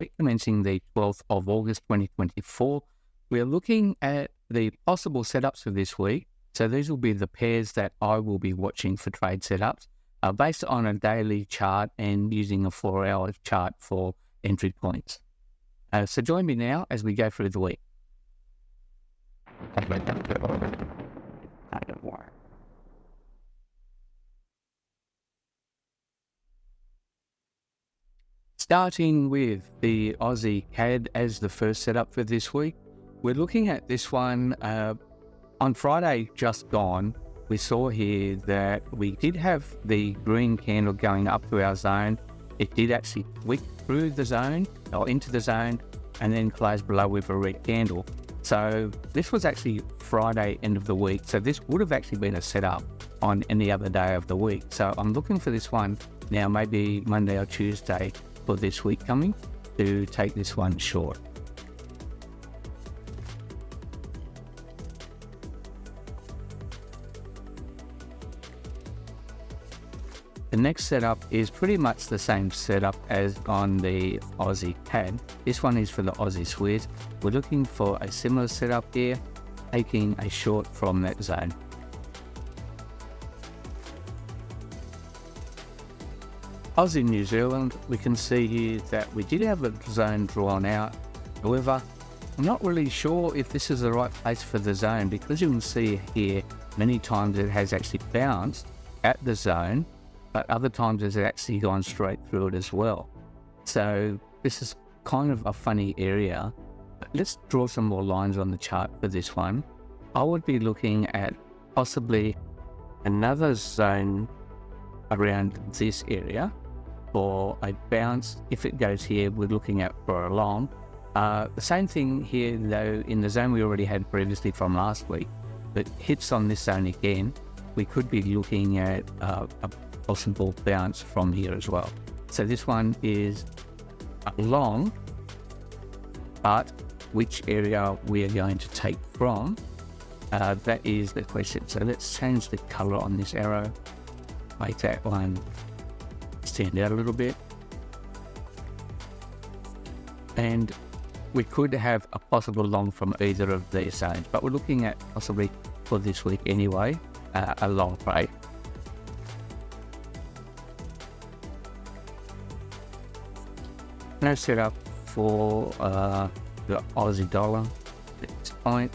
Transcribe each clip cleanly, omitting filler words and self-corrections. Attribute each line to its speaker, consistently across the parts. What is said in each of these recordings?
Speaker 1: week commencing the 12th of August 2024. We're looking at the possible setups for this week. So these will be the pairs that I will be watching for trade setups based on a daily chart and using a 4-hour chart for entry points. So join me now as we go through the week. Starting with the Aussie CAD as the first setup for this week, we're looking at this one on Friday just gone. We saw here that we did have the green candle going up to our zone. It did actually wick through the zone or into the zone and then close below with a red candle. So this was actually Friday end of the week. So this would have actually been a setup on any other day of the week. So I'm looking for this one now, maybe Monday or Tuesday for this week coming, to take this one short. The next setup is pretty much the same setup as on the Aussie CAD. This one is for the Aussie Swiss. We're looking for a similar setup here, taking a short from that zone. Aussie New Zealand, we can see here that we did have a zone drawn out. However, I'm not really sure if this is the right place for the zone, because you can see here many times it has actually bounced at the zone, but other times it's actually gone straight through it as well. So this is kind of a funny area. But let's draw some more lines on the chart for this one. I would be looking at possibly another zone around this area for a bounce. If it goes here, we're looking at for a long. The same thing here though, in the zone we already had previously from last week, but hits on this zone again, we could be looking at a possible bounce from here as well. So this one is long, but which area we are going to take from, that is the question. So let's change the color on this arrow, make that one stand out a little bit, and we could have a possible long from either of these zones, but we're looking at possibly for this week anyway, a long trade. Now set up for the Aussie dollar at this point.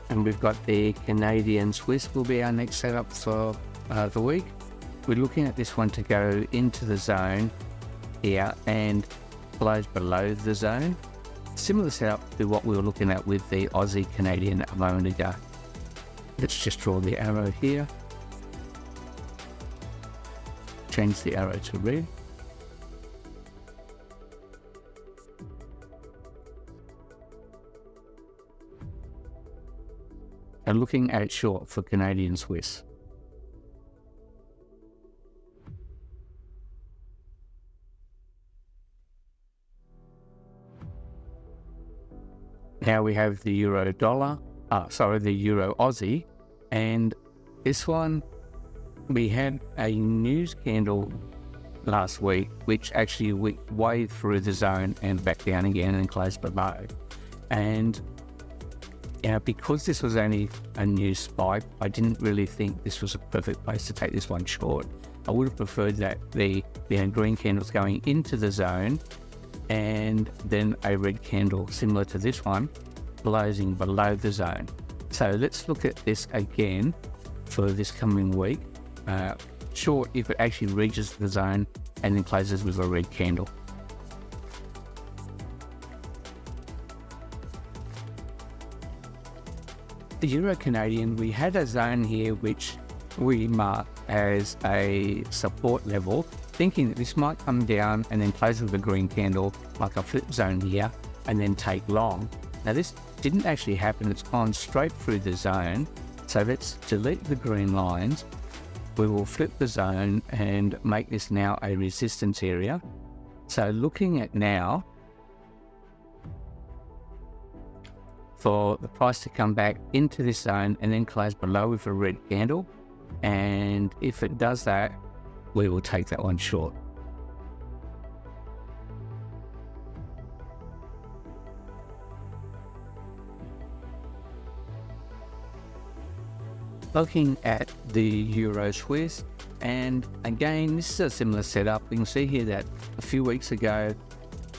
Speaker 1: And we've got the Canadian Swiss will be our next setup for the week. We're looking at this one to go into the zone here and close below the zone. Similar setup to what we were looking at with the Aussie Canadian a moment ago. Let's just draw the arrow here. Change the arrow to red. And looking at short for Canadian Swiss. Now we have the Euro dollar, the Euro Aussie, and this one we had a news candle last week which actually went way through the zone and back down again and closed below. And because this was only a news spike, I didn't really think this was a perfect place to take this one short. I would have preferred that the green candles going into the zone and then a red candle similar to this one closing below the zone. So let's look at this again for this coming week. Short if it actually reaches the zone and then closes with a red candle. The Euro Canadian, we had a zone here which we marked as a support level, thinking that this might come down and then close with a green candle like a flip zone here and then take long. Now this didn't actually happen, it's gone straight through the zone. So let's delete the green lines. We will flip the zone and make this now a resistance area. So looking at now, for the price to come back into this zone and then close below with a red candle. And if it does that, we will take that one short. Looking at the Euro Swiss, and again, this is a similar setup. We can see here that a few weeks ago,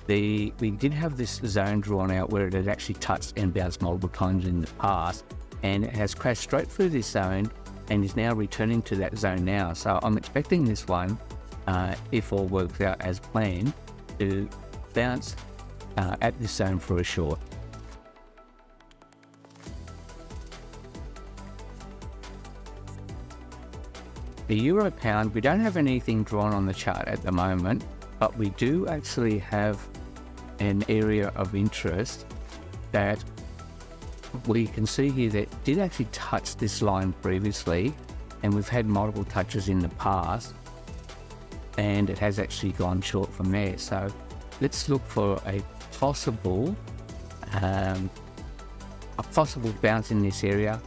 Speaker 1: we did have this zone drawn out where it had actually touched and bounced multiple times in the past, and it has crashed straight through this zone and is now returning to that zone now. So I'm expecting this one, if all works out as planned, to bounce at this zone for a short. The Euro Pound, we don't have anything drawn on the chart at the moment, but we do actually have an area of interest that we can see here that did actually touch this line previously, and we've had multiple touches in the past, and it has actually gone short from there. So let's look for a possible bounce in this area.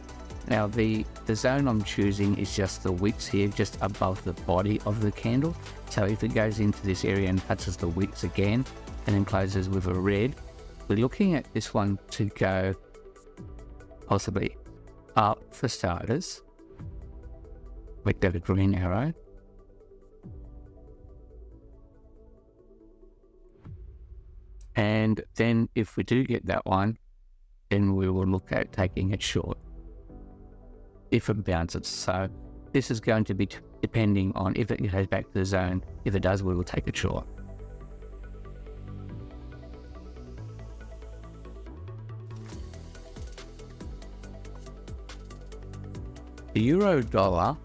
Speaker 1: Now the zone I'm choosing is just the wicks here, just above the body of the candle. So if it goes into this area and touches the wicks again and then closes with a red, we're looking at this one to go possibly up for starters. Make that a green arrow. And then if we do get that one, then we will look at taking it short if it bounces. So this is going to be depending on if it goes back to the zone. If it does, we will take it short. The euro dollar,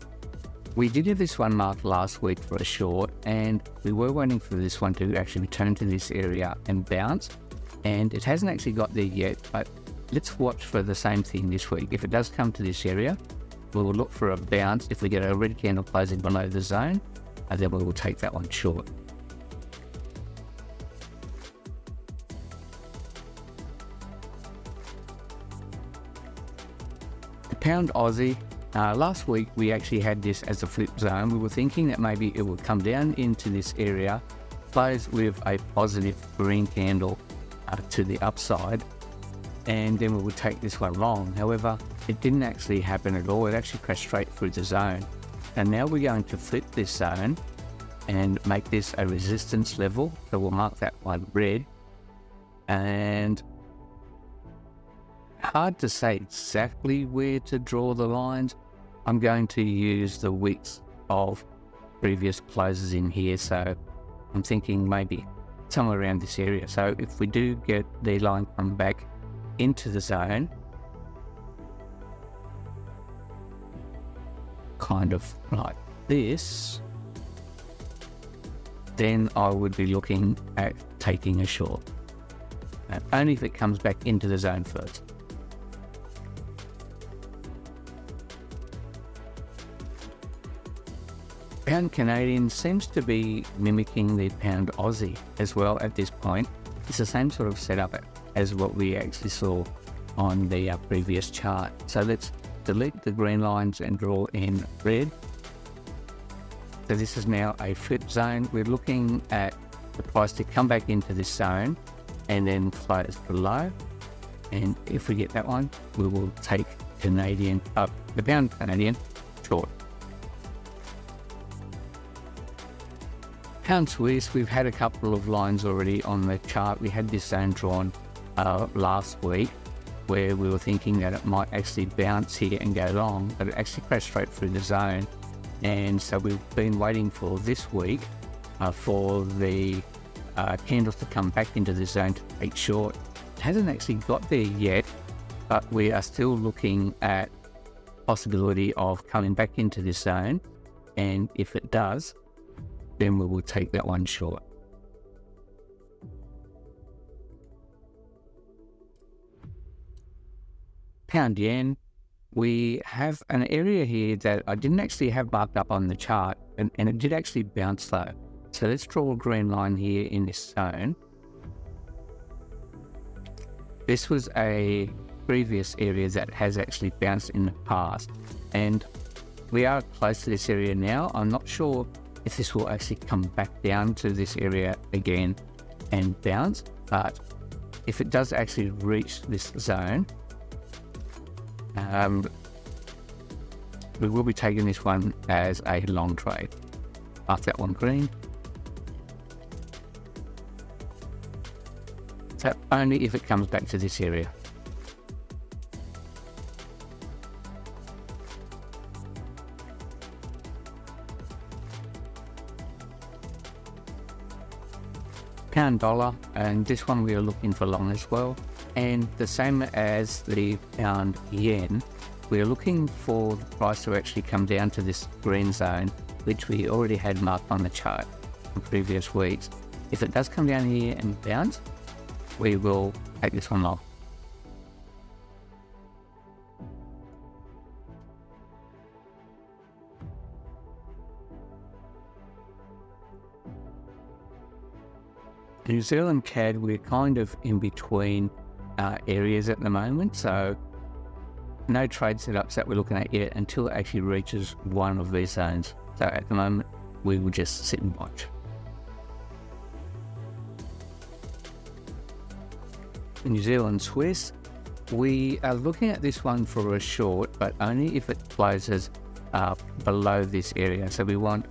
Speaker 1: we did have this one marked last week for a short, and we were waiting for this one to actually return to this area and bounce, and it hasn't actually got there yet, but let's watch for the same thing this week. If it does come to this area, we will look for a bounce. If we get a red candle closing below the zone, then we will take that one short. The pound Aussie, last week we actually had this as a flip zone. We were thinking that maybe it would come down into this area, close with a positive green candle to the upside, and then we would take this one long. However, it didn't actually happen at all. It actually crashed straight through the zone. And now we're going to flip this zone and make this a resistance level. So we'll mark that one red. And hard to say exactly where to draw the lines. I'm going to use the wicks of previous closes in here. So I'm thinking maybe somewhere around this area. So if we do get the line come back into the zone, kind of like this, then I would be looking at taking a short, only if it comes back into the zone first. Pound Canadian seems to be mimicking the pound Aussie as well at this point. It's the same sort of setup as what we actually saw on the previous chart. So let's delete the green lines and draw in red. So this is now a flip zone. We're looking at the price to come back into this zone and then close below. And if we get that one, we will take Canadian up, the pound Canadian short. Pound Swiss, we've had a couple of lines already on the chart. We had this zone drawn last week, where we were thinking that it might actually bounce here and go long, but it actually crashed straight through the zone. And so we've been waiting for this week for the candles to come back into the zone to take short. It hasn't actually got there yet, but we are still looking at possibility of coming back into this zone. And if it does, then we will take that one short. Pound yen, we have an area here that I didn't actually have marked up on the chart, and it did actually bounce though. So let's draw a green line here in this zone. This was a previous area that has actually bounced in the past, and we are close to this area now. I'm not sure if this will actually come back down to this area again and bounce, but if it does actually reach this zone, we will be taking this one as a long trade. Mark that one green. So only if it comes back to this area. Pound dollar, and this one we are looking for long as well. And the same as the pound yen, we are looking for the price to actually come down to this green zone, which we already had marked on the chart in previous weeks. If it does come down here and bounce, we will take this one long. New Zealand CAD, we're kind of in between areas at the moment, so no trade setups that we're looking at yet until it actually reaches one of these zones. So at the moment, we will just sit and watch. New Zealand Swiss, we are looking at this one for a short, but only if it closes below this area. So we want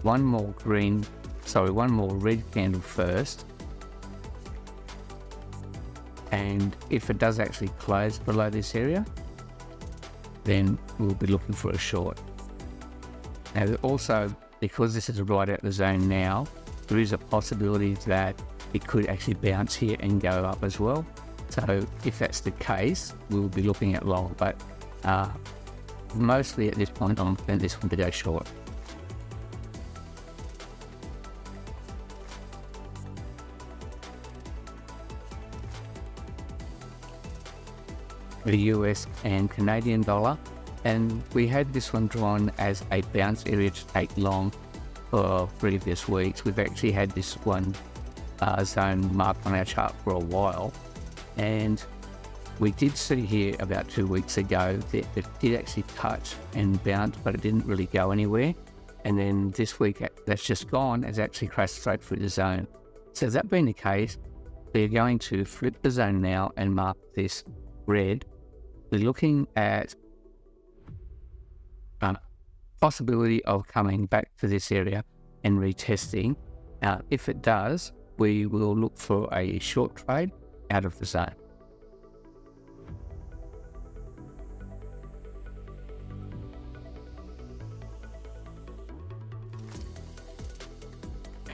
Speaker 1: one more red candle first. And if it does actually close below this area, then we'll be looking for a short. Now also, because this is right out the zone now, there is a possibility that it could actually bounce here and go up as well. So if that's the case, we'll be looking at long, but mostly at this point, I'm looking at this one to go short. The US and Canadian dollar, and we had this one drawn as a bounce area to take long for previous weeks. We've actually had this one zone marked on our chart for a while, and we did see here about 2 weeks ago that it did actually touch and bounce, but it didn't really go anywhere. And then this week that's just gone, has actually crashed straight through the zone. So that being the case, we're going to flip the zone now and mark this red. We're looking at possibility of coming back to this area and retesting. If it does, we will look for a short trade out of the zone.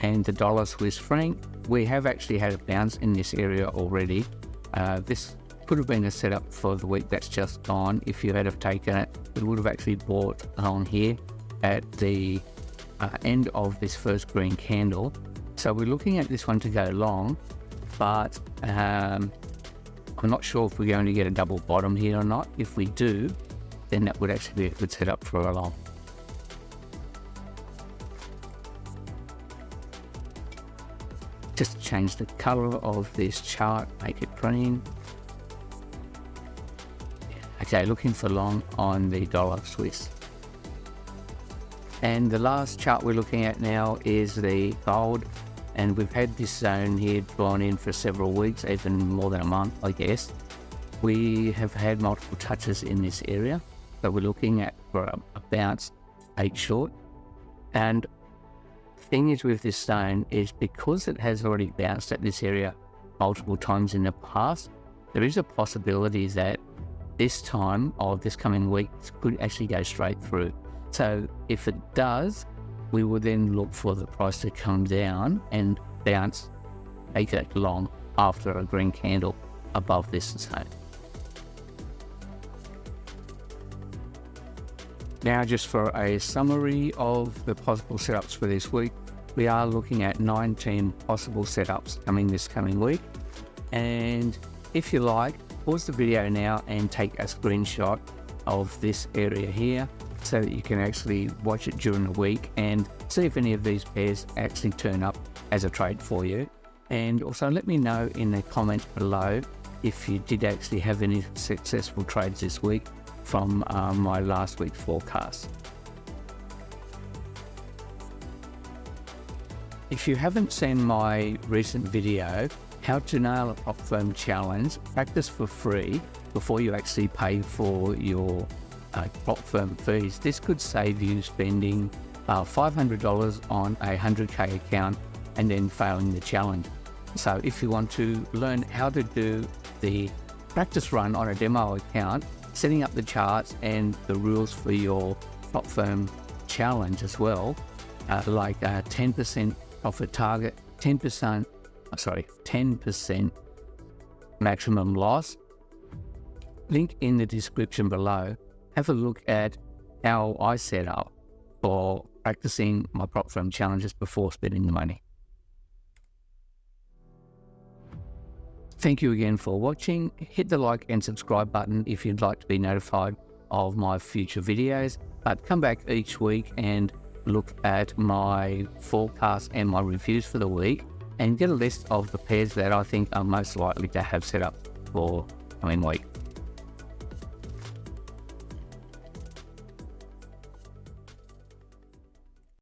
Speaker 1: And the dollar Swiss franc, we have actually had a bounce in this area already. This could have been a setup for the week that's just gone. If you had have taken it, we would have actually bought along here at the end of this first green candle. So we're looking at this one to go long, but I'm not sure if we're going to get a double bottom here or not. If we do, then that would actually be a good setup for a long. Just change the color of this chart, make it green. Okay, looking for long on the dollar Swiss. And the last chart we're looking at now is the gold, and we've had this zone here drawn in for several weeks, even more than a month, I guess. We have had multiple touches in this area, so we're looking at for a bounce 8 short. And the thing is with this zone is because it has already bounced at this area multiple times in the past, there is a possibility that this time or this coming week could actually go straight through. So if it does, we will then look for the price to come down and bounce, take that long after a green candle above this zone. Now, just for a summary of the possible setups for this week, we are looking at 19 possible setups this coming week. And if you like, pause the video now and take a screenshot of this area here so that you can actually watch it during the week and see if any of these pairs actually turn up as a trade for you. And also let me know in the comments below if you did actually have any successful trades this week from my last week's forecast. If you haven't seen my recent video, how to nail a prop firm challenge, practice for free before you actually pay for your prop firm fees. This could save you spending $500 on a 100k account and then failing the challenge. So if you want to learn how to do the practice run on a demo account, setting up the charts and the rules for your prop firm challenge as well, like 10% profit target, 10% maximum loss, link in the description below. Have a look at how I set up for practicing my prop firm challenges before spending the money. Thank you again for watching. Hit the like and subscribe button if you'd like to be notified of my future videos, but come back each week and look at my forecast and my reviews for the week and get a list of the pairs that I think are most likely to have set up for coming week.